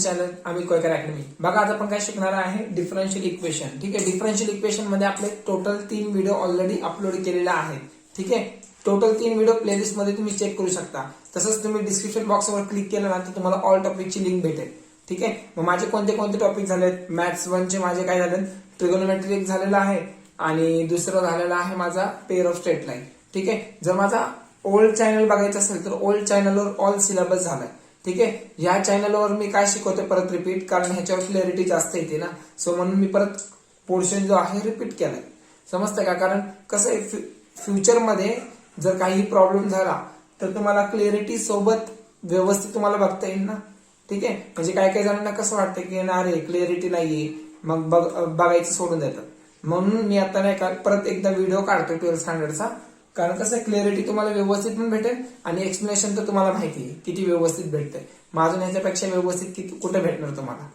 Channel आम्ही कोयकर academy. बघा आज आपण काय शिकणार आहे डिफरन्शियल इक्वेशन. ठीक आहे, डिफरन्शियल इक्वेशन मध्ये आपले टोटल 3 व्हिडिओ ऑलरेडी अपलोड केलेले आहेत. ठीक आहे, टोटल 3 व्हिडिओ प्लेलिस्ट मध्ये तुम्ही चेक करू शकता. तसंच तुम्ही डिस्क्रिप्शन बॉक्सवर क्लिक केलं ना तर तुम्हाला ऑल टॉपिकची लिंक भेटेल. ठीक आहे, मग माझे कोणते कोणते टॉपिक झालेत, मॅथ्स 1 चे माझे काय झाले, ट्रिगोनोमेट्री एक झालेला आहे आणि दुसरं झालेला आहे माझा पेअर ऑफ स्ट्रेट लाईन. ठीक आहे, जर माझा ओल्ड चॅनल बघायचं असेल तर ओल्ड चॅनलवर ऑल सिलेबस झालाय. ठीक आहे, या चॅनलवर मी काय शिकवते परत रिपीट, कारण ह्याच्यावर क्लॅरिटी जास्त येते ना, सो म्हणून मी परत पोर्शन जो आहे रिपीट केलाय. समजतंय का? कारण कसं आहे, फ्युचरमध्ये जर काही प्रॉब्लेम झाला तर तुम्हाला क्लॅरिटी सोबत व्यवस्थित तुम्हाला बघता येईल ना. ठीक आहे, म्हणजे काही काही जणांना कसं वाटतं की अरे क्लॅरिटी नाहीये मग बघायचं सोडून देतात. म्हणून मी आता नाही का परत एकदा व्हिडिओ काढतो 12th स्टँडर्डचा, कारण कसं क्लॅरिटी तुम्हाला व्यवस्थित पण भेटेल आणि एक्सप्लेनेशन तर तुम्हाला माहिती आहे किती व्यवस्थित भेटतंय. माझून ह्याच्यापेक्षा व्यवस्थित किती कुठे भेटणार तुम्हाला.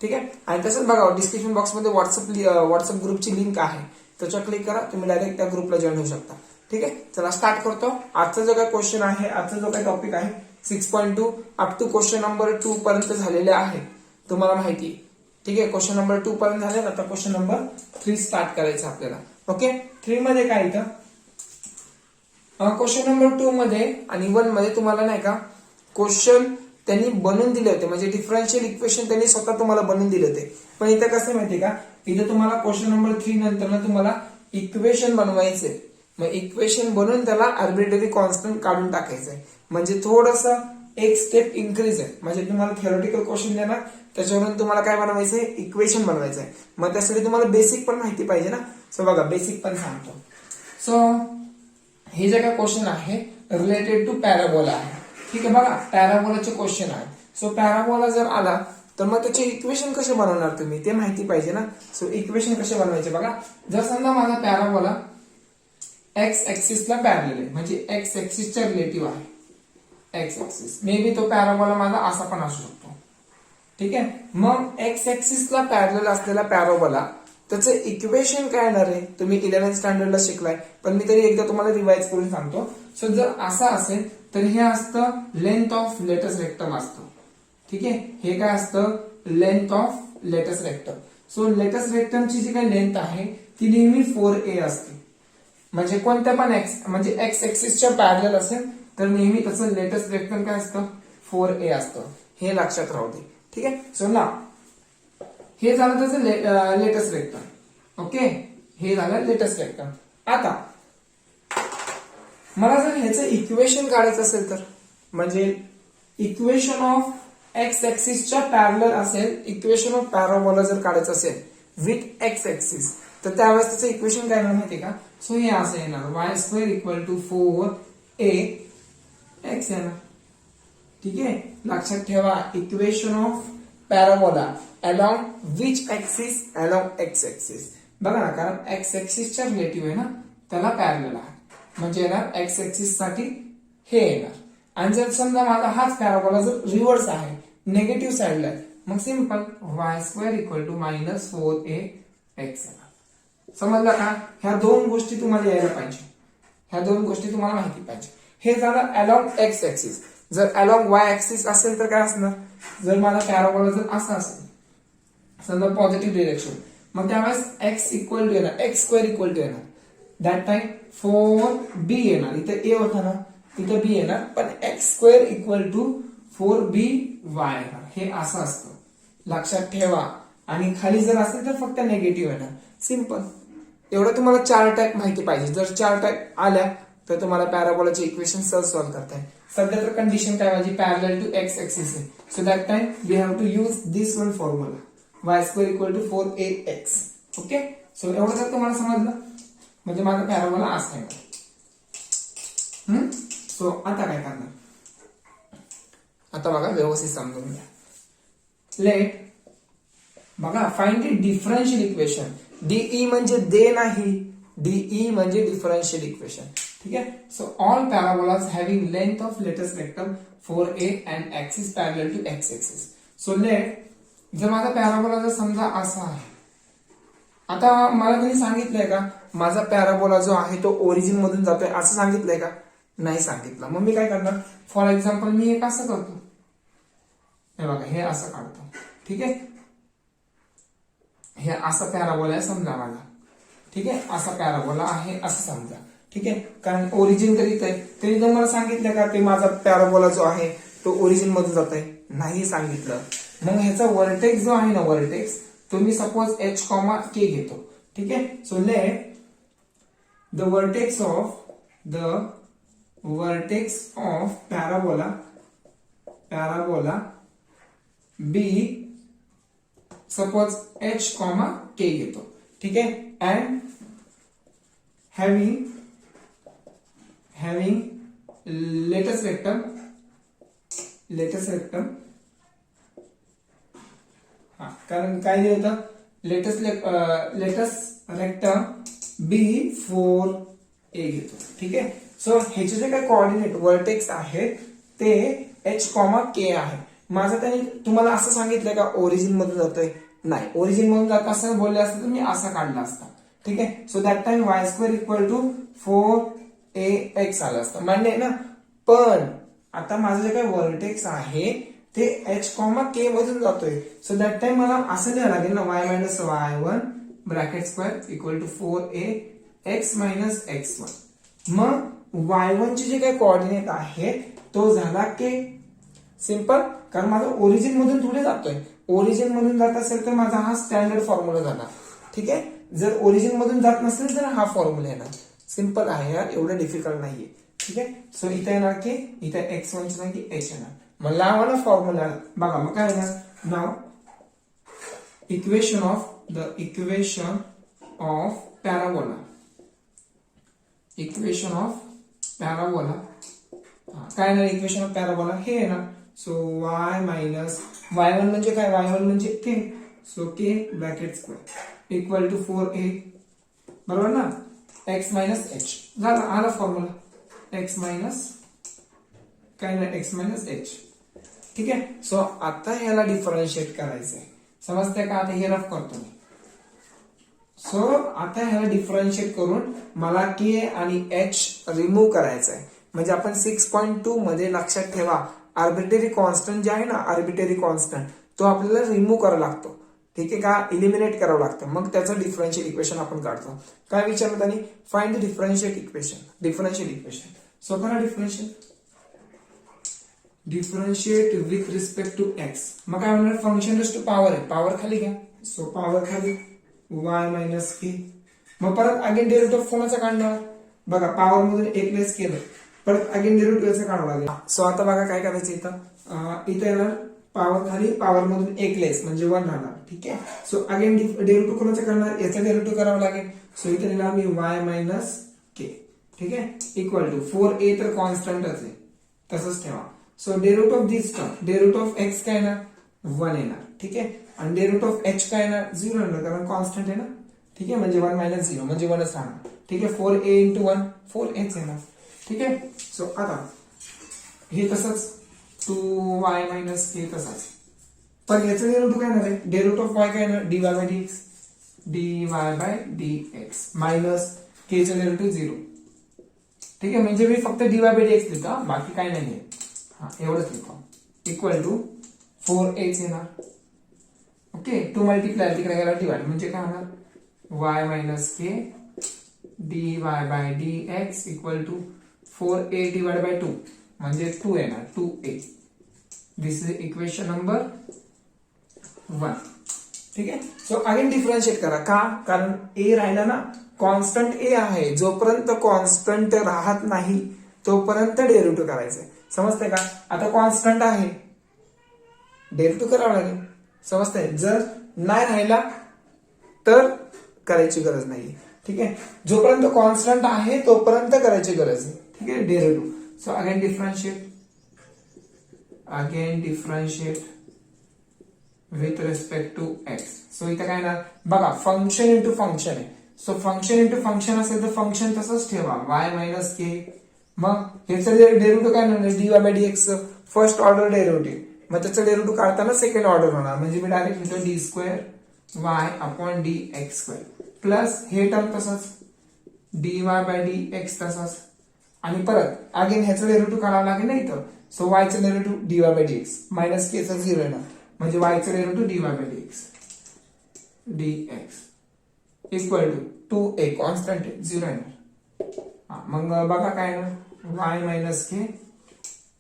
ठीक आहे, आणि तसंच बघा डिस्क्रिप्शन बॉक्समध्ये व्हॉट्सअप ग्रुपची लिंक आहे, त्याच्यावर क्लिक करा, तुम्ही डायरेक्ट त्या ग्रुपला जॉईन होऊ शकता. ठीक आहे, चला स्टार्ट करतो. आजचा जो काही क्वेश्चन आहे, आजचा जो काही टॉपिक आहे 6.2 अप टू क्वेश्चन नंबर 2 पर्यंत झालेले आहे, तुम्हाला माहिती. ठीक आहे, क्वेश्चन नंबर 2 पर्यंत झाले, आता क्वेश्चन नंबर 3 स्टार्ट करायचं आपल्याला. ओके, 3 मध्ये काय येतं, क्वेश्चन नंबर 2 मध्ये आणि 1 मध्ये तुम्हाला नाही का क्वेश्चन त्यांनी बनवून दिले होते, म्हणजे डिफरन्शियल इक्वेशन त्यांनी स्वतः तुम्हाला बनवून दिले होते. पण इथं कसं माहितीये का, इथं तुम्हाला क्वेश्चन नंबर 3 नंतर ना तुम्हाला इक्वेशन बनवायचे. मग इक्वेशन बनवून त्याला आर्बिट्ररी कॉन्स्टंट काढून टाकायचंय, म्हणजे थोडंसं एक स्टेप इन्क्रीज आहे. म्हणजे तुम्हाला थिओरिटिकल क्वेश्चन देणार, त्याच्यावरून तुम्हाला काय बनवायचंय, इक्वेशन बनवायचंय. मग त्यासाठी तुम्हाला बेसिक पण माहिती पाहिजे ना. सो बघा बेसिक पण सांगतो. सो हे जे काय क्वेश्चन आहे रिलेटेड टू पॅराबोला आहे. ठीक आहे, बघा पॅराबोलाचे क्वेश्चन आहे. सो पॅराबोला जर आला तर मग त्याचे इक्वेशन कसे बनवणार तुम्ही ते माहिती पाहिजे ना. सो इक्वेशन कसे बनवायचे बघा, जर समजा माझा पॅराबोला एक्स ऍक्सिसला पॅरलल आहे, म्हणजे एक्स ऍक्सिसच्या रिलेटिव्ह आहे एक्स ऍक्सिस, मे बी तो पॅराबोला माझा असा पण असू शकतो. ठीक आहे, मग एक्स ऍक्सिसला पॅरलल असलेला पॅराबोला त्याचं इक्वेशन काय येणार आहे, तुम्ही 11th स्टँडर्डला शिकलाय, पण मी तरी एकदा तुम्हाला रिवाइज करून सांगतो. सो जर असा असेल तर हे असतं लेंथ ऑफ लेटस रेक्टम असतं. ठीक आहे, हे काय असतं, length of latus rectum. So latus रेक्टमची जी काही लेंथ आहे ती नेहमी 4a असते. म्हणजे कोणत्या पण एक्स, म्हणजे एक्स ऍक्सिसच्या पॅरलल असेल तर नेहमी त्याचं लेटस रेक्टम काय असतं, 4a असतं. हे लक्षात राहू दे. ठीक आहे, सो ना हे झालं त्याचं लेटेस्ट रेक्टम. ओके, हे झालं लेटेस्ट रेक्टम. आता मला जर ह्याचं इक्वेशन काढायचं असेल तर, म्हणजे इक्वेशन ऑफ एक्स ऍक्सिसच्या पॅरलल असेल, इक्वेशन ऑफ पॅराबोला जर काढायचं असेल विथ एक्स ऍक्सिस, तर त्यावेळेस त्याचं इक्वेशन काय येणार माहितीये का. सो हे असं येणार y² equal to 4a x येणार. ठीक आहे, लक्षात ठेवा equation of parabola along which axis, along x axis. बघा ना, कारण x axis च्या रिलेटिव्ह आहे ना, त्याला पॅरलल आहे, म्हणजे येणार x axis साठी हे येणार. आणि जर समजा माझा हाच पॅराबोला जर रिव्हर्स आहे, निगेटिव्ह साइडला आहे, मग simple y² equal to -4a x येणार. समजलं का? ह्या दोन गोष्टी तुम्हाला यायला पाहिजे, ह्या दोन गोष्टी तुम्हाला माहिती पाहिजे. हे झालं along x axis. जर along y axis असेल तर काय असणार, जर माझा पॅराबोला जर असा असेल समजा पॉझिटिव्ह डिरेक्शन, मग त्यावेळेस x इक्वल टू येणार, x² इक्वल टू येणार, दॅट टाइम 4b येणार. इथे a होता ना, इथे b येणार, पण x² इक्वल टू 4by येणार. हे असं असतं, लक्षात ठेवा. आणि खाली जर असेल तर फक्त निगेटिव्ह येणार. सिंपल, एवढं तुम्हाला 4 टाइप माहिती पाहिजे. जर 4 टाइप आल्या तर तुम्हाला पॅराबोलाचे इक्वेशन सहज सॉल्व्ह करता येईल. सध्या तर कंडिशन काय माझी पॅरलल टू एक्स ऍक्सिस आहे, so that time we have to use this one formula y² equal to 4ax. Okay, so एवढं जर तुम्हाला समजलं म्हणजे माझा पॅराबोला असा आहे. सो आता काय करणार, आता बघा व्यवस्थित समजून घ्या. लेट बघा find the differential equation. DE म्हणजे दे नाही, डीई म्हणजे डिफरन्शियल इक्वेशन. ठीक आहे, so all parabolas having length of latus rectum 4a and axis parallel to x axis. So let जर माझा पॅराबोला जर समजा असा आहे, आता मला त्यांनी सांगितलंय का माझा पॅराबोला जो आहे तो ओरिजिन मधून जातोय असं सांगितलंय का, नाही सांगितलं. मग मी काय करणार, फॉर एक्झाम्पल मी एक असं करतो, हे बघा हे असं काढतो. ठीक आहे, हे असा पॅराबोला आहे समजा माझा. ठीक आहे, असा पॅराबोला आहे असं समजा. ठीक आहे, कारण ओरिजिन करीत आहे त्यांनी तुम्हाला सांगितलं का ते माझा पॅराबोला जो आहे तो ओरिजिन मधून जात आहे? नाही सांगितलं. मग ह्याचा वर्टेक्स जो आहे ना, वर्टेक्स तो मी सपोज h, k घेतो. ठीक आहे, so let the vertex of parabola be suppose h, k घेतो. ठीक आहे, अँड having latest rectum हा, कारण काय दिलं होतं? लेटेस्ट रेक्टम B4A घेतो. ठीक आहे, सो ह्याचे जे काही कोऑर्डिनेट वर्टेक्स आहेत ते h, k आहे. माझं त्याने तुम्हाला असं सांगितलं का ओरिजिन मधून जातोय? नाही, ओरिजिन मधून जात असं बोलले असतं तर मी असा काढला असता. ठीक आहे, so that time y² equal to 4ax आलं असतं, मान्य आहे ना. पण आता माझं जे काही वर्टेक्स आहे ते h, k मधून जातोय. सो दॅट टाइम मला असं लिहावं लागेल ना, y minus y1 bracket square equal to 4ax minus x1. मग y1 चे जे काही कोऑर्डिनेट आहे तो झाला k. सिंपल, कारण माझा ओरिजिन मधून थोडे जातोय. ओरिजिन मधून जात असेल तर माझा हा स्टँडर्ड फॉर्म्युला झाला. ठीक आहे, जर ओरिजिन मधून जात नसेल तर हा फॉर्म्युला येणार. सिंपल आहे यार, एवढं डिफिकल्ट नाहीये. ठीक आहे, सो इथे येणार की इथे x1 ची जागी h येणार. मग लावा ना फॉर्म्युला. बघा मग काय येणार? नाव इक्वेशन ऑफ पॅराबोला काय येणार? इक्वेशन ऑफ पॅराबोला हे येणार. सो y मायनस y1 म्हणजे काय? y1 म्हणजे k. So k bracket square equal to 4a, बरोबर ना, x मायनस h झाला. आला फॉर्म्युला x मायनस काय नाही, x मायनस h. ठीक आहे, सो आता ह्याला डिफरन्शिएट करायचंय. समजतंय का? आता हे रफ करतो मी. सो आता ह्याला डिफरन्शिएट करून मला k आणि h रिमूव्ह करायचं आहे. म्हणजे आपण 6.2 मध्ये लक्षात ठेवा, आर्बिट्ररी कॉन्स्टंट जे आहे ना, आर्बिट्ररी कॉन्स्टंट तो आपल्याला रिमूव्ह करावा लागतो. ठीक आहे का? इलिमिनेट करावं लागतं. मग त्याचं डिफरन्शियल इक्वेशन आपण काढतो. काय विचारलं त्यांनी? Find the differential equation. So करा differentiate with respect to x. मग काय म्हणणार? फंक्शन टू पॉवर आहे, पॉवर खाली घ्या. सो पॉवर खाली y मायनस k. मग परत अगेन डेरिव्हेटिव्ह कोणाचा काढणार? बघा, पॉवर मधून एक लेस केलं, परत अगेन डेरिव्हेटिव्हचा काढावं लागेल. सो आता बघा काय करायचं इथं येणार पॉवर खाली, पॉवर मधून एक लेस म्हणजे 1 राहणार. ठीक आहे, सो अगेन डेरिव्हेटिव्ह कोणाचा करणार? याचा डेरिव्हेटिव्ह करावा लागेल. सो इथे लिहिणार मी y मायनस k. ठीक आहे, इक्वल टू 4a तर कॉन्स्टंटच आहे, तसंच ठेवा. So derivative of this term, derivative of x काय येणार? 1 येणार. ठीक आहे, आणि डेरिव्हेटिव्ह ऑफ h काय येणार? 0 येणार, कारण कॉन्स्टंट आहे ना. ठीक आहे, म्हणजे 1 मायनस 0 म्हणजे 1च राहणार. ठीक आहे, 4a इंटू 1 4aच येणार. ठीक आहे, सो आता हे तसंच 2y मायनस k तसाच. पण याचं डेरिव्हेटिव्ह काय येणार आहे? डेरिव्हेटिव्ह ऑफ y काय येणार? dy by dx minus k चं डेरिव्हेटिव्ह 0. ठीक आहे, म्हणजे मी फक्त dy बाय dx लिहितो, बाकी काय नाही. हा, एवढंच लिहितो. इक्वल टू 4aच येणार. ओके, 2 मल्टिप्लाय तिकडे गेला डिवाइड, म्हणजे काय होणार? y minus k dy by dx equal to 4a divide by 2 म्हणजे 2 येणार, 2a. This is equation number 1. ठीक आहे, सो अगेन डिफरन्शिएट करा. का? कारण a राहिला ना, कॉन्स्टंट a आहे. जोपर्यंत कॉन्स्टंट राहत नाही तोपर्यंत डेरिव्हेटिव्ह करायचंय. समजतंय का? आता कॉन्स्टंट आहे, डेरिव्हेटिव्ह करावं लागेल. समजतंय? जर नाही राहिला तर करायची गरज नाहीये. ठीक आहे, जोपर्यंत कॉन्स्टंट आहे तोपर्यंत करायची गरज आहे. ठीक आहे, derivative. So again differentiate with respect to x. So इथं काय ना, बघा फंक्शन इंटू फंक्शन आहे. सो फंक्शन इंटू फंक्शन असेल तर फंक्शन तसंच ठेवा, y मायनस k. मग ह्याचं डेरिव्हेटिव्ह काय म्हणणार? dy by dx first order derivative. मग त्याचं डेरिव्हेटिव्ह काढताना सेकंड ऑर्डर होणार, म्हणजे मी डायरेक्ट लिहितो d square y upon dx square plus हे टर्म तसंच dy बाय dx तसंच. आणि परत अगेन ह्याचं डेरिव्हेटिव्ह काढावं लागेल ना इथं. सो वायचं derivative D Y by D X minus केचा 0 येणार म्हणजे वायचं derivative D Y by D X equal to 2a constant 0 येणार. मग बघा काय येणार वाय मायनस के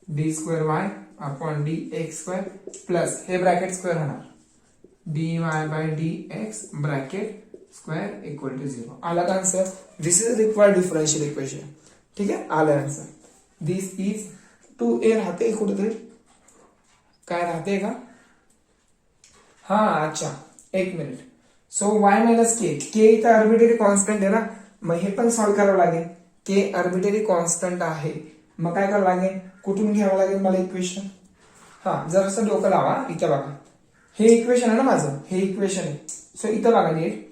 D square Y upon D x square plus हे ब्रॅकेट स्क्वेअर होणार dy by dx bracket square equal to 0. आला का answer. This is required differential equation. ठीक आहे आला आन्सर. दिस इज 2a राहते कुठेतरी काय राहते का हा अच्छा एक मिनिट. सो y मायनस के इथं आर्बिटरी कॉन्स्टंट आहे ना मग हे पण सॉल्व्ह करावं लागेल. के आर्बिटरी कॉन्स्टंट आहे मग काय करावं लागेल कुठून घ्यावं लागेल मला इक्वेशन. जरासं डोकं लावा इथं बघा हे इक्वेशन आहे ना माझं हे इक्वेशन आहे. सो इथं बघा नीट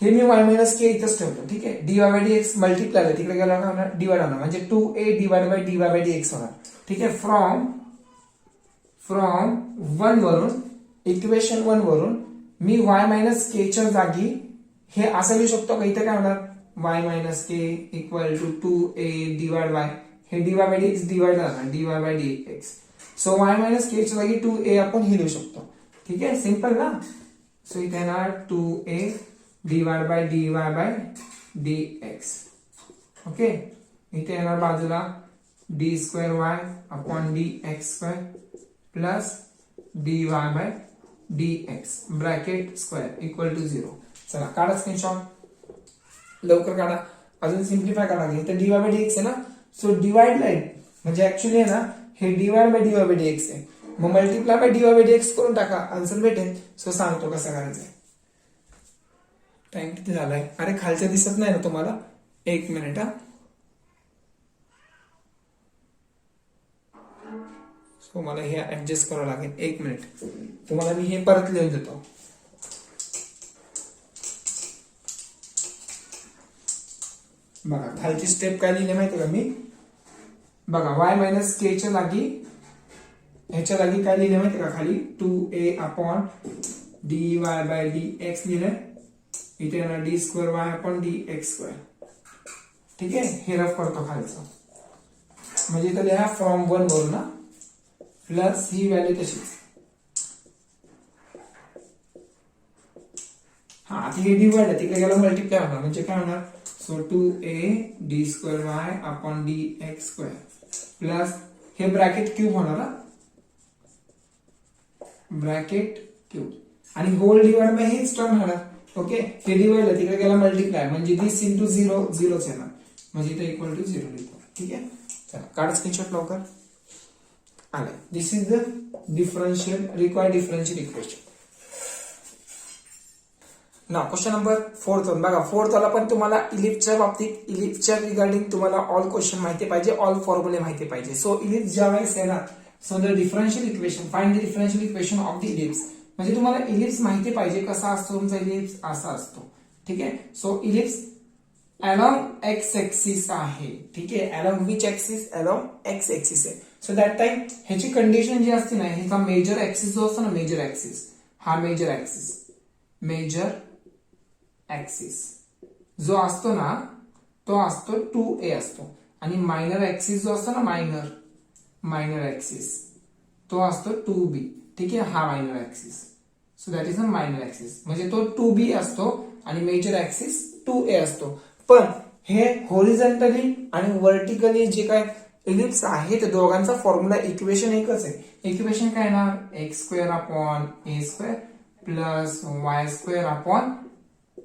हे मी y मायनस के इथंच ठेवतो. ठीक आहे dy बाय dx मल्टिप्लाय तिकडे गेला होणार डिवाइड होणार म्हणजे 2a divide by dy by dx होणार. ठीक आहे फ्रॉम 1 वरून इक्वेशन 1 वरून मी y मायनस के च्या जागी हे असं लिहू शकतो का इथं काय होणार y minus K equal to 2a divide by हे dy बाय dx डिवाइड होणार dy by dx. So y minus K च्या जागी 2a आपण हे लिहू शकतो. ठीक आहे सिंपल ना. सो इथे येणार 2a divide by dy by dx. Okay इथे येणार बाजूला d square Y upon D x square plus dy by dx bracket square equal to 0. चला काढा स्क्रीनशॉट लवकर काढा. अजून सिम्प्लिफाय करा लागेल तर dy बाय dx आहे ना. सो डिवाइड लाईन म्हणजे ऍक्च्युअली आहे ना हे divide by dy by dx आहे मग multiply by dy by dx करून टाका आन्सर भेटेल. सो सांगतो कसं करायचंय. टाइम किती झालाय अरे खालच्या दिसत नाही ना तुम्हाला एक मिनिट सो मला हे ऍडजस्ट करावं लागेल एक मिनिट. तुम्हाला मी हे परत लिहून देतो. बघा खालची स्टेप काय लिहिले माहिती का मी बघा y मायनस के च्या जागी ह्याच्या जागी काय लिहिले माहिती का खाली 2a upon dy by dx लिहिलंय. इथे येणार D square Y upon D x square. ठीक आहे हे रफ करतो खालचं म्हणजे इथं लिहा फ्रॉम 1 वरून ना प्लस ही व्हॅल्यू तशीच. हे डिवाइड आहे तिकडे गेला मल्टिप्लाय होणार म्हणजे काय होणार so 2a D square Y upon D x square plus हे ब्रॅकेट क्यूब होणार ब्रॅकेट क्यूब आणि होल डिवाइड बाय हेच टर्म होणार. ओके हे डिवाइड आहे तिकडे गेला मल्टिप्लाय म्हणजे दिस इंटू 0 0च येणार म्हणजे इथे इक्वल टू 0 लिहितो. ठीक आहे चला काढ स्क्रीनशॉट लवकर आलाय. This is the differential required differential equation. ना क्वेश्चन नंबर 4 बघा 4 वाला पण तुम्हाला इलिप्सच्या बाबतीत इलिप्सच्या रिगार्डिंग तुम्हाला ऑल क्वेश्चन माहिती पाहिजे ऑल फॉर्म्युले माहिती पाहिजे. सो इलिप्स ज्या वेळेस येणार so the differential equation find the differential equation of the ellipse म्हणजे तुम्हाला इलिप्स माहिती पाहिजे कसा असतो तुमचा इलिप्स असा असतो. ठीक आहे so ellipse along x axis आहे. ठीक आहे along which axis along x axis आहे. सो दॅट टाइम ह्याची कंडिशन जी असते ना ह्याचा मेजर एक्सिस जो असतो ना मेजर एक्सिस हा मेजर एक्सिस जो असतो ना तो असतो 2a असतो आणि मायनर एक्सिस जो असतो ना मायनर एक्सिस तो असतो 2b. ठीक आहे हा minor axis. So that is a minor axis म्हणजे तो 2b असतो आणि मेजर एक्सिस 2a असतो. पण हे हॉरिझॉन्टली आणि व्हर्टिकली जे काय इलिप्स आहे ते दोघांचा फॉर्म्युला इक्वेशन एकच आहे. इक्वेशन काय येणार x square upon a square plus y square upon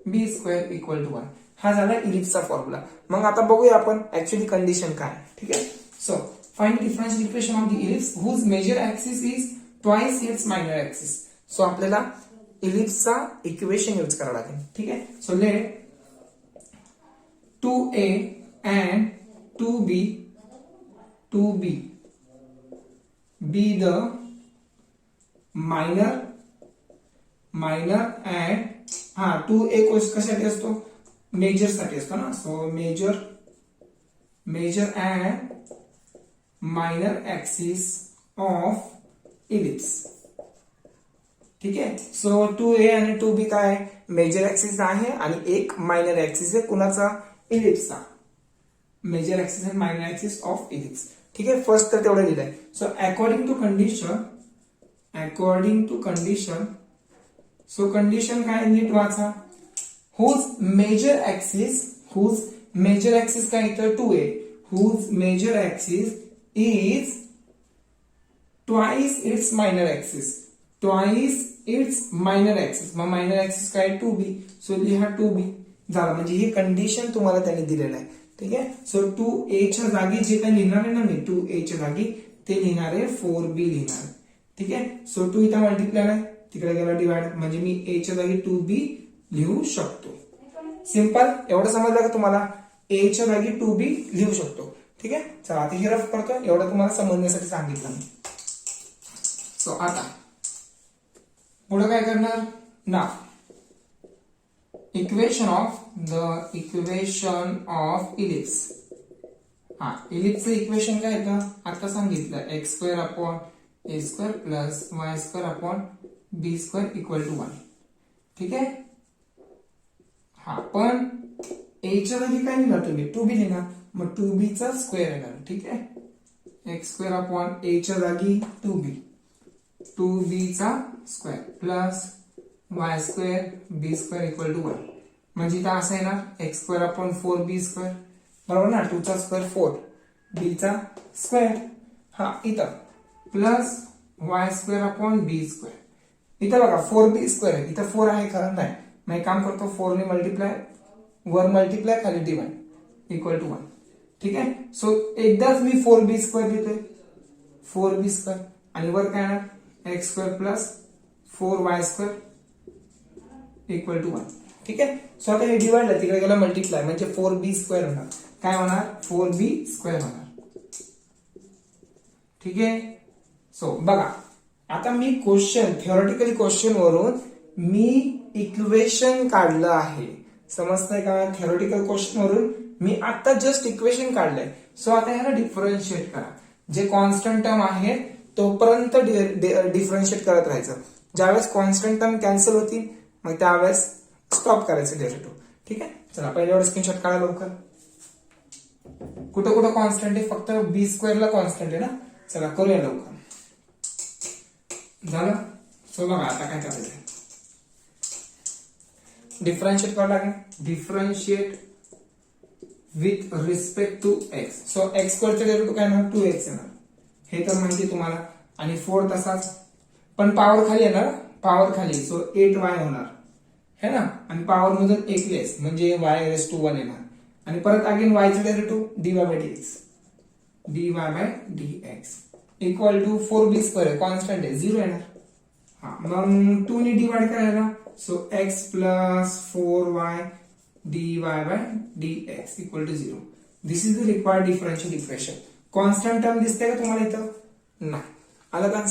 b square equal to 1 हा झाला इलिप्सचा फॉर्म्युला. मग आता बघूया आपण ऍक्च्युअली कंडिशन काय. ठीक आहे so find differential equation of the ellipse whose major axis is twice its minor axis. So आपल्याला इलिप्सचा इक्वेशन यूज करावं लागेल. ठीक आहे so let 2a and 2b be the minor and 2a कशासाठी असतो मेजर साठी असतो ना. So major and minor axis of ellipse. ठीक आहे सो 2a आणि 2b काय मेजर ऍक्सिस आहे आणि एक मायनर ऍक्सिस आहे कुणाचा इलिप्सचा. Major axis and minor axis of ellipse. ठीक आहे, फर्स्ट तर तेवढं लिहिलंय. So according to condition so condition काय नीट वाचा. हुज मेजर ऍक्सिस काय इथं 2a, whose major axis is twice its minor axis. मग मायनर ऍक्सिस काय 2b. सो लिहा 2b झाला. म्हणजे ही कंडिशन तुम्हाला त्यांनी दिलेलं आहे. ठीक आहे. सो 2a च्या जागी जे काही लिहिणार आहे ना मी 2a च्या जागी ते लिहिणार आहे 4b लिहिणार. ठीक आहे. सो 2 इथं मल्टिप्लाय आहे, तिकडे गेला डिवाइड, म्हणजे मी a च्या जागी 2b लिहू शकतो. सिंपल. एवढं समजलं का तुम्हाला? a च्या जागी 2b लिहू शकतो. ठीक आहे. चला आता हे रफ करतो. एवढं तुम्हाला समजण्यासाठी सांगितलं मी. सो आता पुढे काय करणार ना, इक्वेशन ऑफ इलिप्स. हा, इलिप्सचं इक्वेशन काय येतं आता सांगितलं, x² plus y² equal to 1. ठीक आहे. हा, पण a च्या जागी काय लिहिणार तुम्ही 2b लिहिणार, मग 2b चा स्क्वेअर येणार. ठीक आहे. x² च्या जागी 2b चा square plus y²b² equal to 1. म्हणजे इथं असं येणार x²/4b², बरोबर ना. 2 चा स्क्वेअर 4, b चा स्क्वेअर. हा, इथं प्लस y²/b². इथं बघा 4b² आहे, इथं 4 आहे का नाही. मग काम करतो 4 ने मल्टिप्लाय, वर मल्टिप्लाय खाली डिवाइड इक्वल टू 1. ठीक आहे. सो एकदाच मी 4b² लिहितोय, 4b² आणि वर काय येणार x² plus 4y² equal to 1. ठीक आहे. सो आता हे डिवाइडला तिकडे गेला मल्टिप्लाय, म्हणजे 4b² होणार. काय होणार 4b² होणार. ठीक आहे. सो बघा आता मी थिओरिटिकली क्वेश्चन वरून मी इक्वेशन काढलं आहे. समजतंय का? थिओरिटिकल क्वेश्चन वरून मी आता जस्ट इक्वेशन काढलंय. सो आता ह्याला डिफरन्शिएट करा. जे कॉन्स्टंट टर्म आहे तोपर्यंत डिफरन्शिएट करत राहायचं. ज्यावेळेस कॉन्स्टंट टर्म कॅन्सल होतील मग त्यावेळेस स्टॉप करायचं डेरिव्हेटिव्ह. ठीक आहे. चला पहिले एवढं स्क्रीनशॉट काढा लवकर. कुठं कॉन्स्टंट आहे, फक्त b² ला कॉन्स्टंट आहे ना. चला करूया लवकर. झालं. सो बघा आता काय करायचं, डिफरन्शिएट करावं लागेल. Differentiate with respect to x. So x² चे डेरिव्हेटिव्ह काय येणार 2x येणार, हे तर माहिती तुम्हाला. आणि 4 तसाच, पण पॉवर खाली येणार, पॉवर खाली. सो 8y होणार है ना. आणि पॉवर मधून 1 लेस म्हणजे y⁻1 येणार. आणि परत अगेन y चे derivative dy/dx equal to 4b² constant आहे 0 येणार. हा, मग 2 ने डिवाइड करायला. So x plus 4y dy/dx equal to 0. This is the required differential equation. Constant term दिसते का तुम्हाला इथं? नाही. आलं का?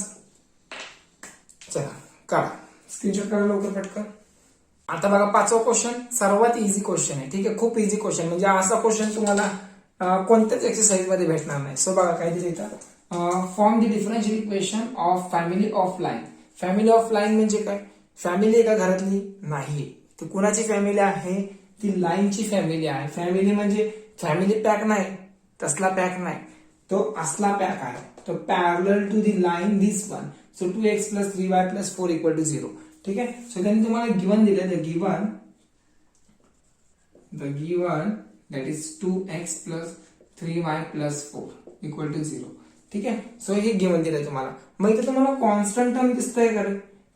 चला काढा, स्क्रीनशॉट काढा लवकर पटकन. आता बघा 5वा क्वेश्चन सर्वात इझी क्वेश्चन आहे. ठीक आहे. खूप इझी क्वेश्चन, म्हणजे असा क्वेश्चन तुम्हाला कोणत्याच एक्सरसाइज मध्ये भेटणार नाही. सो बघा काय दिलं इथं, form the differential equation of family of line. Family of line म्हणजे काय? फॅमिली एका घरातली नाही, ती कुणाची फॅमिली आहे? ती लाईनची फॅमिली आहे. फॅमिली म्हणजे फॅमिली पॅक नाही, तसला पॅक नाही, तो असला पॅक आहे. तो parallel to the line this one. So 2x plus 3y plus 4 equal to 0. ठीक आहे. सो त्यांनी तुम्हाला गिवन दिले, the given that is 2x plus 3y plus 4 equal to 0. ठीक आहे. सो हे गिवन दिलंय तुम्हाला. मग इथे तुम्हाला कॉन्स्टंट टर्म दिसतंय का?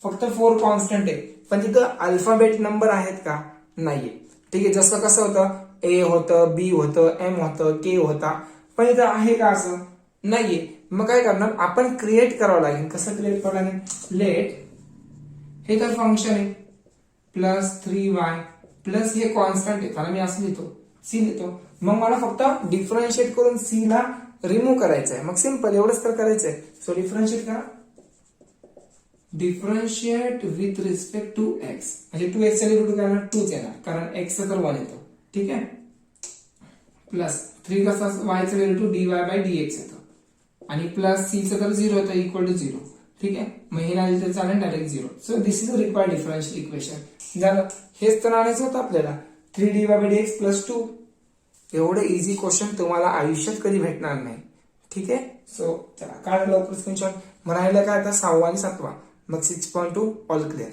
फक्त 4 कॉन्स्टंट आहे, पण तिथं अल्फाबेट नंबर आहेत का? नाहीये. ठीक आहे. जसं कसं होतं a होतं, b होतं, m होतं, k होता, पण इथं आहे का? असं नाहीये. मग काय करणार आपण? क्रिएट करावं लागेल. कसं क्रिएट करावं लागेल? लेट, हे तर फंक्शन आहे, प्लस 3y प्लस हे कॉन्स्टंट आहे, त्याला मी असं लिहितो c लिहितो. मग मला फक्त डिफरन्शिएट करून c ला रिमूव्ह करायचं आहे. मग सिंपल एवढंच तर करायचंय. सो डिफरन्शिएट करा. Differentiate with respect to x, म्हणजे 2x चा डेरिव्हेटिव्ह काय येणार 2 येणार, कारण x चा तर 1 येतो. ठीक आहे. प्लस 3 कसा y चा डेरिव्हेटिव्ह dy/dx येतो, आणि प्लस c चा तर 0 येतो इक्वल टू 0. ठीक आहे. मग हे नाही तर चालेल direct 0. So this is a required differential equation. झालं. हेच तर आणायचं होतं आपल्याला, 3dy/dx प्लस 2. एवढं इझी क्वेश्चन तुम्हाला आयुष्यात कधी भेटणार नाही. ठीक आहे. सो चला काढा लवकर स्क्रीनशॉट. मग राहिलं काय आता 6वा आणि 7वा. मग 6.2 ऑल क्लिअर.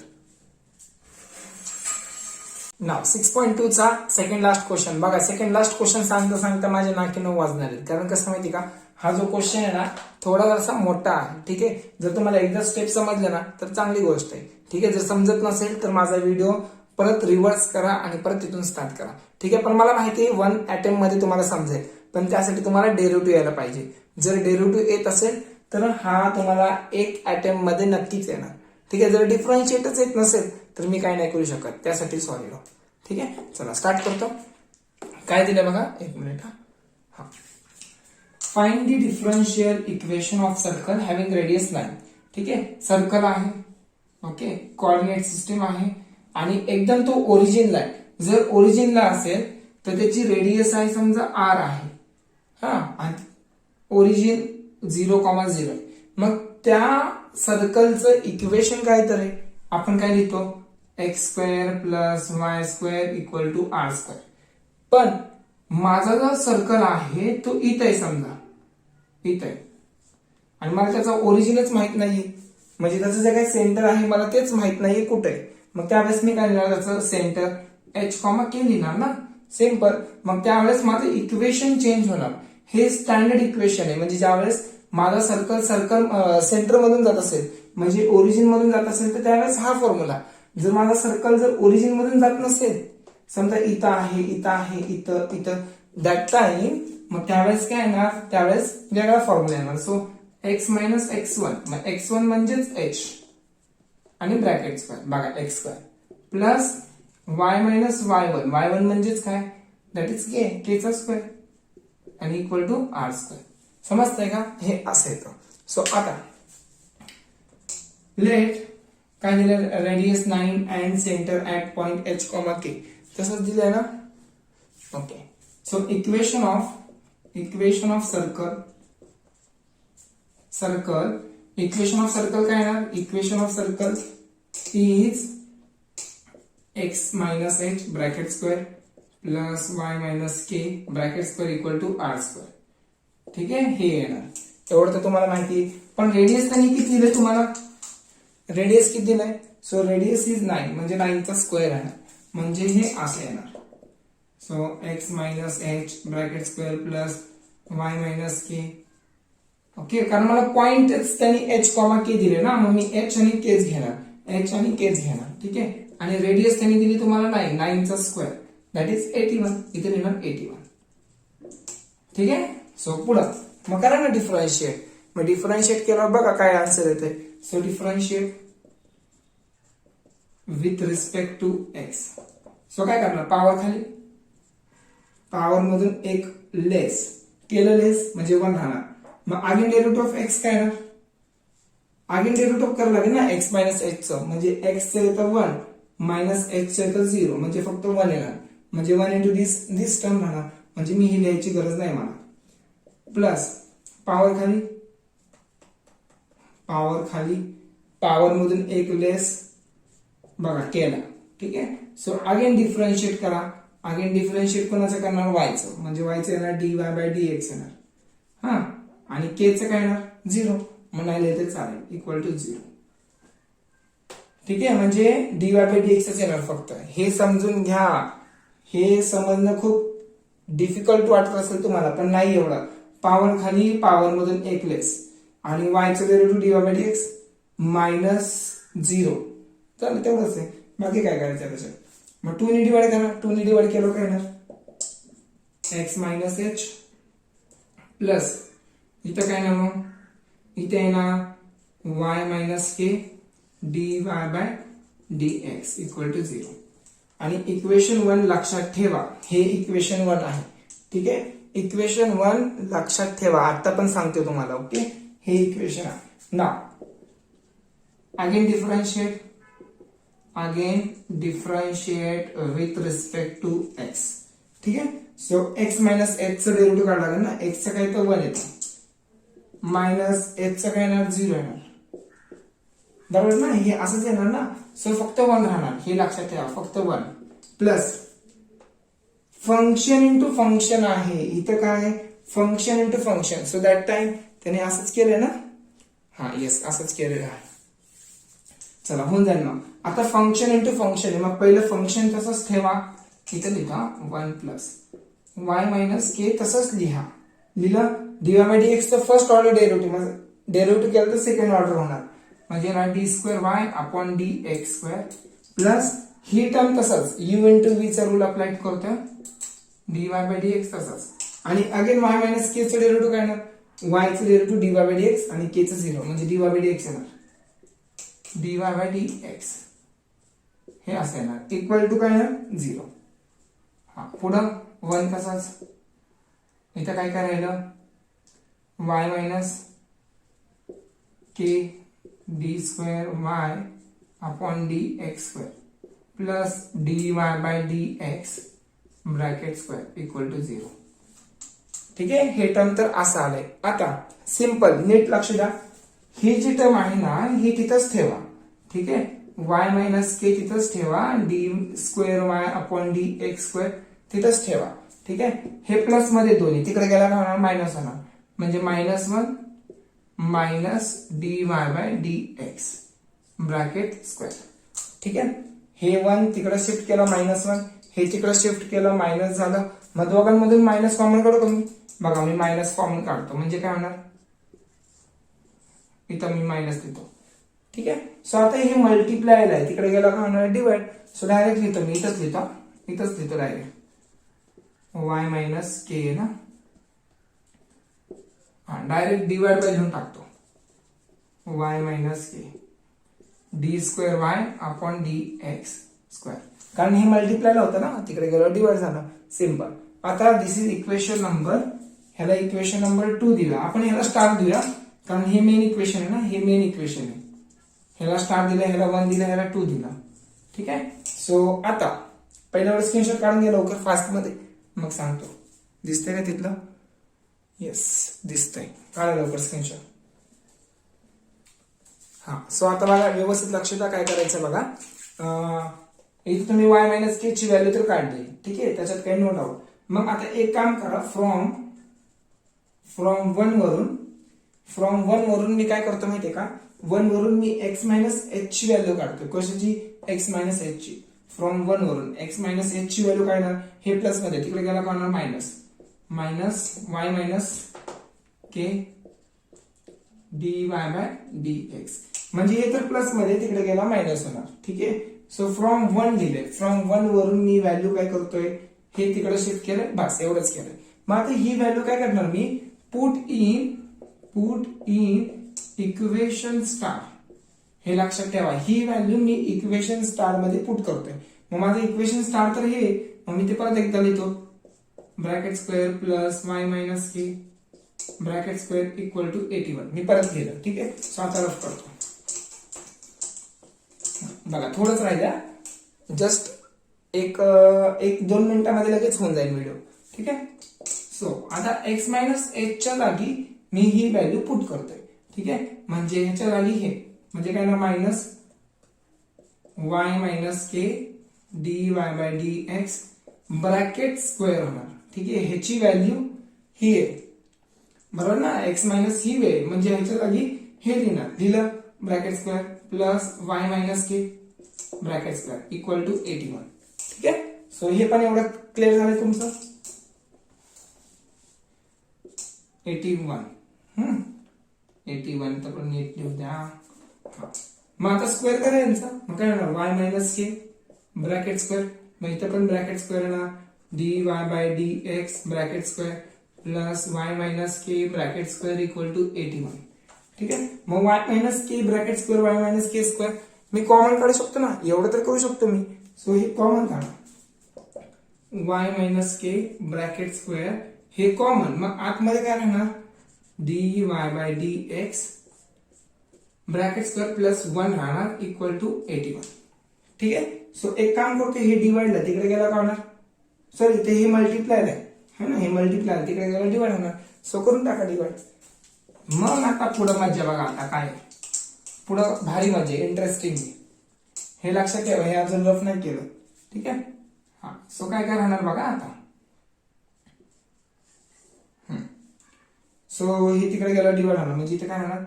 नाव 6.2 चा सेकंड लास्ट क्वेश्चन बघा. सेकंड लास्ट क्वेश्चन सांगता सांगता माझे नाकी नऊ वाजणार आहेत. कारण कसं माहिती का, हा जो क्वेश्चन आहे ना थोडासा मोठा आहे. ठीक आहे. जर तुम्हाला एकदा स्टेप समजले ना तर चांगली गोष्ट आहे. ठीक आहे. जर समजत नसेल तर माझा व्हिडिओ परत रिव्हर्स करा आणि परत तिथून स्टार्ट करा. ठीक आहे. पण मला माहिती आहे 1 अटेम्प्ट मध्ये तुम्हाला समजेल, पण त्यासाठी तुम्हाला डेरिव्हेटिव्ह यायला पाहिजे. जर डेरिव्हेटिव्ह येत असेल तर हा तुम्हाला 1 अटेम्प्ट मध्ये नक्कीच येणार. ठीक आहे. जर डिफरन्शिएटच येत नसेल तर मी काय नाही करू शकत, त्यासाठी सॉरी. ठीक आहे. चला स्टार्ट करतो. काय दिलं बघा, एक मिनिट. हा, find the differential equation of circle having radius 9. ठीक आहे. सर्कल आहे, ओके, कोऑर्डिनेट सिस्टम आहे आणि एकदम तो ओरिजिनला आहे. जर ओरिजिनला असेल तर त्याची रेडियस आहे समजा r आहे. हा, आणि ओरिजिन 0,0. मग त्या सर्कलचं इक्वेशन काय तर आहे, आपण काय लिहितो, x² + y² = r². पण माझा जो सर्कल आहे तो इथं आहे समजा, इथं आहे, आणि मला त्याचा ओरिजिनच माहित नाहीये. म्हणजे त्याचं जे काही सेंटर आहे मला तेच माहित नाहीये कुठे आहे. मग त्यावेळेस मी काय लिहिणार, त्याचं सेंटर h,k लिहिणार ना, सिंपल. मग त्यावेळेस माझं इक्वेशन चेंज होणार. हे स्टँडर्ड इक्वेशन आहे. म्हणजे ज्यावेळेस माझा सर्कल सेंटर मधून जात असेल, म्हणजे ओरिजिन मधून जात असेल, तर त्यावेळेस हा फॉर्म्युला. जर माझा सर्कल जर ओरिजिन मधून जात नसेल, समजा इथं आहे, इथं आहे, इथं इथं, दॅट टाइम मग त्यावेळेस काय येणार, त्यावेळेस वेगळा फॉर्म्युला येणार. सो x - x1, मग x1 म्हणजेच h आणि ब्रॅकेट स्क्वेअर बघा x² plus y - y1, y1 म्हणजेच काय, दॅट इज k चा स्क्वेअर आणि इक्वल टू r². समजतंय का, हे असं येतं. सो आता लेट काय दिलं, radius 9 and centre at point h, k तसंच दिलंय ना. Okay. So equation of circle काय येणार, equation of circle is x - h bracket square plus y - k bracket square equal to r². ठीक आहे. हे येणार. एवढं तर तुम्हाला माहिती आहे. पण रेडियस त्यांनी किती दिलंय तुम्हाला, रेडियस किती दिलाय, सो रेडियस इज 9 म्हणजे 9 चा स्क्वेअर आहे, म्हणजे हे असं येणार. So x - h bracket square plus y - k. Okay. कारण मला पॉइंट त्यांनी h, k दिले ना, मग मी h आणि kच घेणार. ठीक आहे. आणि रेडियस त्यांनी दिली तुम्हाला 9 चा स्क्वेअर दॅट इज 81. इथे लिहिणार 81. ठीक आहे. सो पुढं मग करा ना डिफरन्शिएट. मग डिफरन्शिएट केल्यावर बघा काय आन्सर येते. So differentiate with respect to x. So काय करणार, पॉवर खाली, पॉवर मधून एक लेस केलं, लेस म्हणजे 1 राहणार. मग अगेन डेरिव्हेटिव्ह ऑफ x काय येणार, अगेन डेरिव्हेटिव्ह करावं लागेल ना x - h चं. म्हणजे x चं येतं 1 मायनस h चं येतं 0, म्हणजे फक्त 1 येणार. म्हणजे 1 इंटू दिस टर्म राहणार. म्हणजे मी ही लिहायची गरज नाही मला. प्लस पॉवर खाली, पॉवर मधून एक लेस बघा केला. ठीक आहे. सो अगेन डिफरन्शिएट करा. अगेन डिफरन्शिएट कोणाचं करणार, वायचं, म्हणजे वायचं येणार dy/dx येणार. हा, आणि k चं काय येणार 0, मग नाही लिहिते चालेल, इक्वल टू 0. ठीक आहे. म्हणजे dy/dx येणार फक्त. हे समजून घ्या. हे समजणं खूप डिफिकल्ट वाटत असेल तुम्हाला, पण नाही एवढा. पॉवर खाली, पॉवर मधून एक लेस, आणि वायचं डेरिव्हेटिव्ह dy/dx -0. चालेल, तेवढंच आहे. बाकी काय करायचं त्याच्यात. मग 2 ने डिवाइड करा. 2 ने डिवाइड केलं काय येणार, x - h प्लस इथं काय ना, मग इथे येणार y - k dy/dx equal to 0. आणि इक्वेशन 1 लक्षात ठेवा, हे इक्वेशन 1 आहे. ठीक आहे. इक्वेशन 1 लक्षात ठेवा, आता पण सांगते तुम्हाला. ओके. हे इक्वेशन आहे ना. Again differentiate with respect to x. ठीक आहे. सो x - h चं डेरिव्हेटिव्ह काढावं लागेल ना. x चं काय तर 1 येतं, मायनस h चं काय येणार 0 येणार, बरोबर ना. हे असंच येणार ना. सो फक्त 1 राहणार, हे लक्षात ठेवा, फक्त 1. प्लस फंक्शन इंटू फंक्शन आहे. इथं काय function into function. So that time त्याने असंच केलंय ना. हा येस असंच केलेलं आहे. चला होऊन जाईल मग. आता फंक्शन इंटू फंक्शन आहे. मग पहिलं फंक्शन तसंच ठेवा. इथं लिहा 1 प्लस वाय मायनस के तसंच लिहा. लिहिलं. dy बाय dx चं फर्स्ट ऑर्डर डेरिव्हेटिव्ह. डेरिव्हेटिव्ह केलं तर सेकंड ऑर्डर होणार. म्हणजे ना D square Y upon D x square plus ही टर्म तसंच यू इंटू व्ही चा रूल अप्लाय करतोय. dy बाय dx तसंच. आणि अगेन वाय मायनस के चं डेरिव्हेटिव्ह काय येणार. y चं डेरिव्हेटिव्ह dy बाय dx आणि k चं 0 म्हणजे dy बाय dx येणार. dy बाय dx हे असं येणार इक्वल टू काय येणार 0. हा पुढं 1 तसाच. इथं काय करायला y minus K D square Y upon D x square plus d Y by D x bracket square equal to 0. ठीक आहे. हे टर्म तर असं आलंय. आता सिंपल नीट लक्ष द्या. ही जी टर्म आहे ना ही तिथंच ठेवा. ठीक आहे. वाय मायनस के तिथंच ठेवा. D square Y upon D x square तिथंच ठेवा. ठीक आहे. हे प्लस मध्ये दोन्ही तिकडे गेला का होणार मायनस होणार. म्हणजे -1 minus D Y by D x bracket square. ठीक आहे. हे 1 तिकडे शिफ्ट केलं -1 हे तिकडे शिफ्ट केलं मायनस झालं. मग दोघांमधून मायनस कॉमन काढू का मी. बघा मी मायनस कॉमन काढतो म्हणजे काय होणार. इथं मी मायनस लिहितो. ठीक आहे. सो आता हे मल्टिप्लाय आहे तिकडे गेला का होणार डिवाइड. सो डायरेक्ट लिहितो मी इथंच लिहितो डायरेक्ट वाय मायनस के ना. हा डायरेक्ट डिवाइड बाय लिहून टाकतो. वाय मायनस के D square Y upon D x square. कारण हे मल्टिप्लायला होतं ना तिकडे गेलं डिवाइड झालं. सिंपल. आता दिस इज इक्वेशन नंबर. ह्याला इक्वेशन नंबर 2 दिला. आपण ह्याला स्टार देऊया कारण हे मेन इक्वेशन आहे ना. हे मेन इक्वेशन आहे. ह्याला स्टार दिला ह्याला 1 दिला ह्याला 2 दिला. ठीक आहे. सो आता पहिल्यावर स्क्रीनशॉट काढून घ्या लवकर फास्ट मध्ये मग सांगतो. दिसतंय का तिथलं. येस दिसतंय. काढा लवकर स्क्रीनशॉट. हा सो आता बघा व्यवस्थित लक्ष द्या काय करायचं बघा. इथे तुम्ही वाय मायनस के ची व्हॅल्यू तर काढली. ठीक आहे. त्याच्यात काही नो डाऊट. मग आता एक काम करा. फ्रॉम 1 वरून मी काय करतो माहितीये का. 1 वरून मी x मायनस एच ची व्हॅल्यू काढतो. कशाची x मायनस एच ची. फ्रॉम 1 वरून x मायनस एच ची व्हॅल्यू काय येणार. हे प्लस मध्ये तिकडे गेला का होणार minus Y minus K D Y by D x. म्हणजे हे तर प्लस मध्ये तिकडे गेला मायनस होणार. ठीक आहे. सो फ्रॉम 1 दिले. फ्रॉम 1 वरून मी व्हॅल्यू काय करतोय हे तिकडे शिफ्ट केलं. बस एवढंच केलं. मग आता ही व्हॅल्यू काय करणार मी. Put in equation star. हे लक्षात ठेवा. ही व्हॅल्यू मी इक्वेशन स्टार मध्ये पुट करतोय. मग माझं इक्वेशन स्टार तर हे. मग मी ते परत एकदा लिहितो. Bracket square plus Y minus K bracket square equal to 81. मी परत लिहिलं. ठीक आहे. सो आता रफ करतो. बघा थोडंच राहिलं. जस्ट एक 2 मिनिटांमध्ये लगेच होऊन जाईल व्हिडिओ. ठीक आहे. सो आता x मायनस एच च्या जागी मी ही व्हॅल्यू पुट करतोय. ठीक आहे. म्हणजे ह्याच्या जागी हे म्हणजे काय ना minus Y minus K D Y by D x bracket square होणार. ठीक आहे. ह्याची व्हॅल्यू ही आहे बरोबर ना. x मायनस ही वे म्हणजे ह्याच्या जागी हे लिहिणार. लिहिलं bracket square plus Y minus K bracket square equal to 81. ठीक आहे. सो हे पण एवढं क्लिअर झालं तुमचं. 81 तर पण नीट लिहू द्या. मग आता स्क्वेअर करा यांचा. मग काय होणार वाय मायनस के ब्रॅकेट स्क्वेअर. मग इथं पण ब्रॅकेट स्क्वेअर येणार. D Y by D x bracket square plus Y minus K bracket square equal to 81. ठीक आहे. मग वाय मायनस के bracket square Y minus K square मी कॉमन काढू शकतो ना. एवढं तर करू शकतो मी. सो हे कॉमन काढा. वाय मायनस के ब्रॅकेट स्क्वेअर हे कॉमन. मग आतमध्ये काय राहणार D Y by D x bracket square plus 1 राहणार इक्वल टू 81. ठीक आहे. सो एक काम करतो. हे डिवाइडला तिकडे गेला का होणार. सॉरी इथे हे मल्टिप्लाय आहे ना. हे मल्टिप्लाय तिकडे गेला डिवाइड होणार. सो करून टाका डिवाइड. मग आता पुढं मज्जा बघा. आता काय पुढं भारी मजा इंटरेस्टिंग. हे लक्षात ठेवा. हे अजून रफ नाही केलं. ठीक आहे. हा सो काय काय राहणार बघा आता. सो हे तिकडे गेलं डिवाइड होणार, म्हणजे इथे काय होणार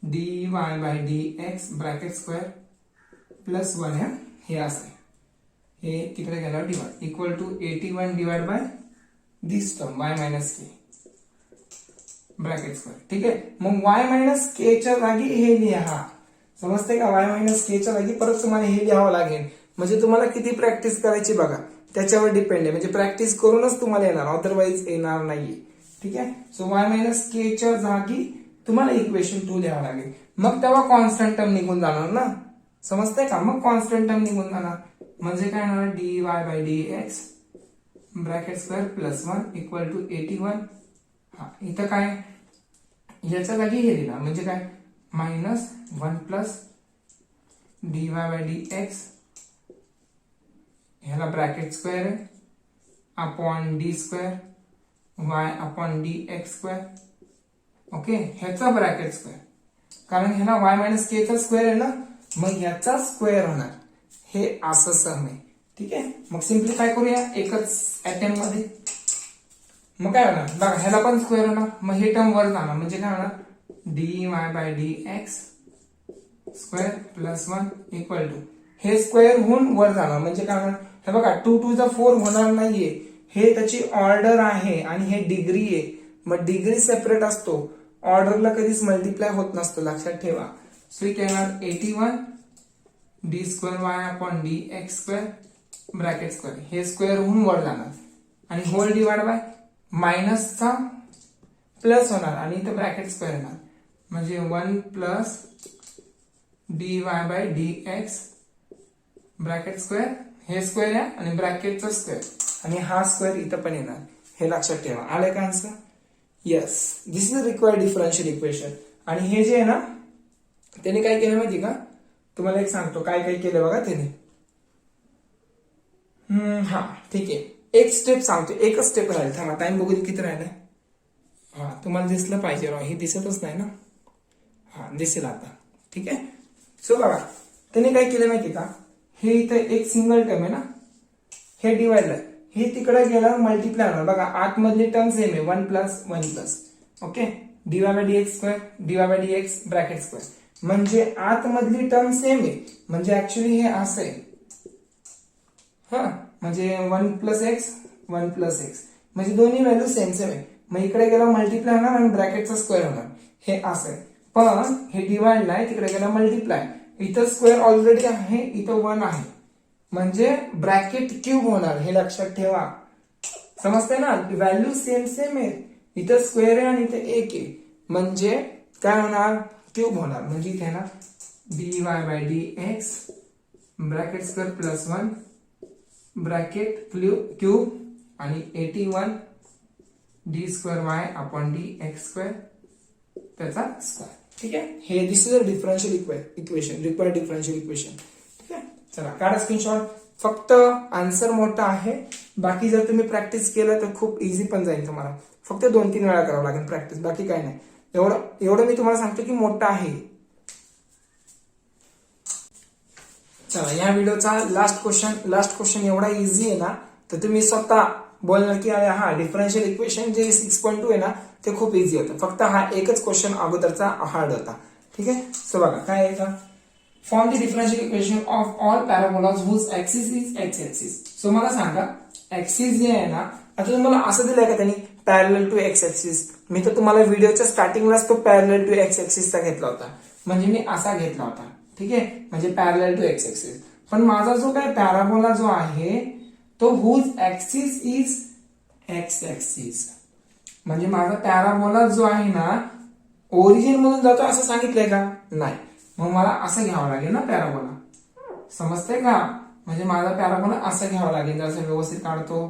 dy by dx bracket square plus 1 हे असं हे तिकडे गेलं divide equal to 81 divide by this term y minus K bracket square. ठीक आहे, मग y मायनस के च्या जागी हे लिहा. समजते का? y मायनस के च्या जागी परत तुम्हाला हे लिहावं लागेल. म्हणजे तुम्हाला किती प्रॅक्टिस करायची बघा त्याच्यावर डिपेंड आहे. म्हणजे प्रॅक्टिस करूनच तुम्हाला येणार, अदरवाईज येणार नाहीये. ठीक आहे, सो y मायनस के च्या जागी तुम्हाला इक्वेशन 2 लिहावं लागेल. मग तेव्हा कॉन्स्टंट टर्म निघून जाणार ना. समजते का? मग कॉन्स्टंट टर्म निघून जाणार म्हणजे काय होणार dy by dx bracket square plus 1 equal to 81. हा इथं काय याच्या जागी हे लिहिणार म्हणजे काय minus 1 plus dy by dx ह्याला ब्रॅकेट स्क्वेअर आहे upon d square y upon dx square. Okay, ह्याचा ब्रॅकेट स्क्वेअर कारण ह्याला y मायनस के चा स्क्वेअर आहे ना, मग ह्याचा स्क्वेअर होणार. हे असं सम आहे. ठीक आहे, मग सिम्प्लिफाय करूया एकच अटेम्प्ट मध्ये. मग काय होणार बघा ह्याला पण स्क्वेअर होणार, मग हे टर्म वर जाणार म्हणजे काय होणार dy by dx square plus 1 equal to हे स्क्वेअर होऊन वर जाणार म्हणजे काय होणार हे बघा 2 टू चा 4 होणार नाहीये. हे त्याची ऑर्डर आहे आणि हे डिग्री आहे. मग डिग्री सेपरेट असतो, ऑर्डरला कधीच मल्टिप्लाय होत नसतो, लक्षात ठेवा. सो इथे येणार 81 D square Y upon D x square bracket square हे स्क्वेअर होऊन वर जाणार आणि होल डिवाइड बाय मायनसचा प्लस होणार आणि इथे ब्रॅकेट स्क्वेअर येणार म्हणजे 1 plus d Y by D x bracket square हे स्क्वेअर आहे आणि ब्रॅकेटचा स्क्वेअर आणि हा स्क्वेअर इथं पण येणार. हे लक्षात ठेवा. आलं का answer? Yes, this is required differential equation. आणि हे जे आहे ना त्याने काय केलं माहिती का, तुम्हाला एक सांगतो काय काय केलं बघा त्याने. हा ठीक आहे, एक स्टेप सांगतो, एकच स्टेप राहील. थांबा टाइम बघू किती राहिलाय. हा तुम्हाला दिसलं पाहिजे, हे दिसतच नाही ना. हा दिसेल आता. ठीक आहे, सो बघा त्याने काय केलं माहिती का, हे इथं एक सिंगल टर्म आहे ना, हे डिवाइड आहे, हे तिकडे गेलं मल्टिप्लाय होणार. बघा आतमधली टर्म सेम आहे 1 plus 1 plus. Okay, dy by dx square dy by dx bracket square म्हणजे आतमधली टर्म सेम आहे. म्हणजे ऍक्च्युली हे असं आहे. हा म्हणजे 1 प्लस एक्स 1 प्लस एक्स म्हणजे दोन्ही व्हॅल्यू सेम सेम आहे. मग इकडे गेला मल्टिप्लाय होणार आणि ब्रॅकेटचा स्क्वेअर होणार. हे असं आहे. पण हे डिवाइड आहे, तिकडे गेला मल्टिप्लाय. इथं स्क्वेअर ऑलरेडी आहे, इथं 1 आहे म्हणजे ब्रॅकेट क्यूब होणार. हे लक्षात ठेवा. समजते ना, व्हॅल्यू सेम सेम आहे. इथं स्क्वेअर आहे आणि इथे 1 आहे म्हणजे काय होणार क्यूब होणार. म्हणजे इथे ना dy by dx bracket square plus 1 bracket cube आणि 81 D square Y upon D x square त्याचा स्क्वेअर. ठीक आहे, हे this is a differential equation, required differential equation. ठीक आहे, चला काढा स्क्रीनशॉट. फक्त आन्सर मोठा आहे, बाकी जर तुम्ही प्रॅक्टिस केलं तर खूप इझी पण जाईल तुम्हाला. फक्त 2-3 वेळा करावं लागेल प्रॅक्टिस, बाकी काय नाही. एवढं मी तुम्हाला सांगतो की मोठा आहे. चला या व्हिडिओचा लास्ट क्वेश्चन एवढा इझी आहे ना, तर तुम्ही स्वतः बोलणार की अरे हा डिफरन्शियल इक्वेशन जे 6.2 आहे ना ते खूप इझी होतं. फक्त हा एकच क्वेश्चन अगोदरचा हार्ड होता. ठीक आहे, सो बघा काय आहे का, form the differential equation of all parabolas whose axis is x axis. So मला सांगा ऍक्सिस जे आहे ना, आता तुम्हाला असं दिलंय का त्यांनी पॅरलल टू एक्स ऍक्सिस. मी तर तुम्हाला व्हिडिओच्या स्टार्टिंगलाच तो पॅरलल टू एक्स ऍक्सिसचा घेतला होता, म्हणजे मी असा घेतला होता. ठीक आहे, म्हणजे पॅरलल टू एक्स ऍक्सिस. पण माझा जो काय पॅराबोला जो आहे तो whose axis is x axis, म्हणजे माझा पॅराबोला जो आहे ना ओरिजिन मधून जातो असं सांगितलंय का, नाही. मग मला असं घ्यावं लागेल ना पॅराबोला. समजतंय का, म्हणजे माझा पॅराबोला असं घ्यावं लागेल. जसं व्यवस्थित काढतो.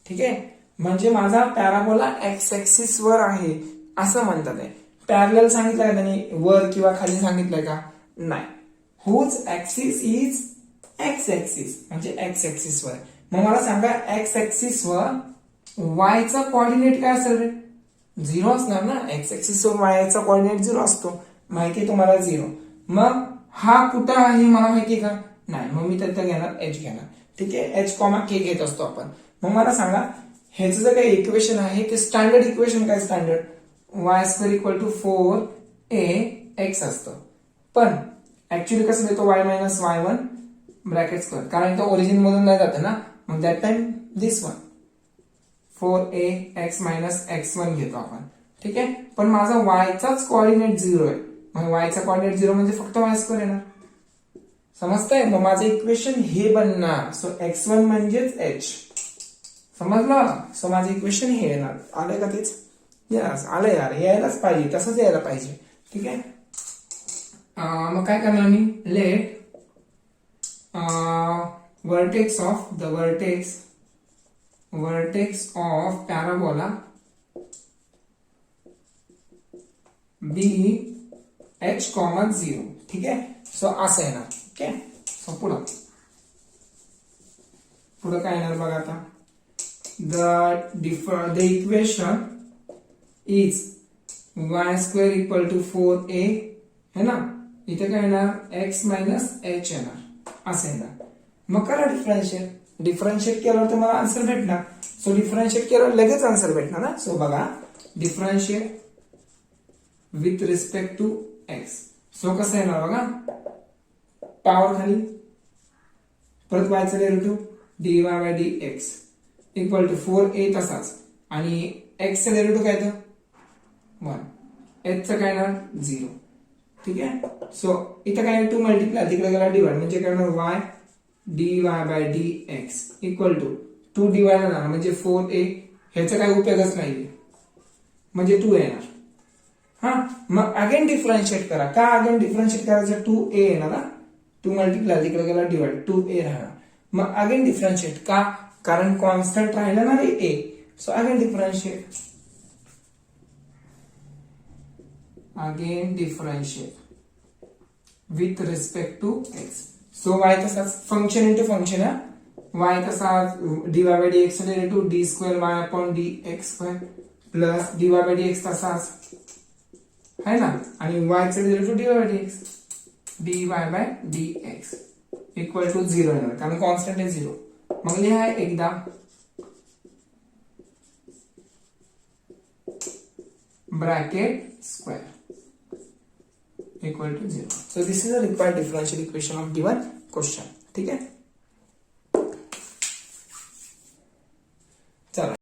ठीक आहे, म्हणजे माझा पॅराबोला एक्स ऍक्सिस वर आहे असं म्हणतात आहे. पॅरलल सांगितलंय का त्यांनी वर किंवा खाली सांगितलंय का, नाही. Whose axis is x axis म्हणजे एक्स ऍक्सिस वर. मग मला सांगा एक्स ऍक्सिस वर वायचा कोऑर्डिनेट काय असेल रे, 0 असणार ना. एक्स ऍक्सिस वर वायचा कोऑर्डिनेट 0 असतो, माहिती तुम्हाला 0. मग हा कुठं आहे मला माहिती का, नाही. मग मी त्यात घेणार एच घेणार. ठीक आहे, एच कॉमा के घेत असतो आपण. मग मला सांगा ह्याचं जे काही इक्वेशन आहे ते स्टँडर्ड इक्वेशन काय standard y square equal to 4ax असतं. पण ऍक्च्युली कसं देतो y minus y1 bracket square, कारण तो ओरिजिन मधून नाही जाते ना, मग that time this one 4ax minus x1 घेतो आपण. ठीक आहे, पण माझा y चाच कोऑर्डिनेट 0 आहे, मग y चा कोऑर्डिनेट 0 म्हणजे फक्त y स्क्वेअर येणार. समजतंय? मग माझं इक्वेशन हे बनणार. सो x1 म्हणजेच h. समजलं? सो माझं इक्वेशन हे येणार. आलंय का तेच? यस आलं यार, यायलाच पाहिजे, तसंच यायला पाहिजे. ठीक आहे, मग काय करणार मी, late vertex of parabola be h, 0. ठीक आहे, सो असं येणार. ओके, सो पुढं काय येणार बघा आता. the equation is y square equal to 4a है ना, इथे काय येणार x मायनस h येणार, असं येणार. मग करा डिफरन्शिएट केल्यावर तुम्हाला आन्सर भेटणार. सो डिफरन्शिएट केल्यावर लगेच आन्सर भेटणार ना. सो बघा, differentiate with respect to x. So कसं येणार बघा, पॉवर खाली परत वायचं derivative dy by dx equal to 4a तसाच, आणि x चं डेरिव्हेटिव्ह काय तर 1, h चं काय येणार 0. ठीक आहे, सो इथं काय 2 मल्टिप्लाय, तिकडे गेला डिवाइड, म्हणजे काय होणार y dy by dx equal to 2 divide होणार म्हणजे 4a, ह्याचा काही उपयोगच नाहीये म्हणजे 2 येणार. हा, मग अगेन डिफरन्शिएट करा. का अगेन डिफरन्शिएट करायचं, 2a येणार ना, 2 मल्टिप्लाय तिकडे गेला डिवाइड, 2a राहणार. मग अगेन डिफरन्शिएट का, कारण कॉन्स्टंट राहिला ना रे a. So again differentiate with respect to x. So y तसाच, फंक्शन इंटू फंक्शन है, y तसाच dy by dx derivative d square y upon dx square plus dy by dx तसाच है ना, आणि y चे derivative dy by dx equal to 0 येणार, कारण कॉन्स्टंट आहे 0. मग लिहा एकदा bracket square equal to 0. So this is a required differential equation of given question. ठीक है, चला.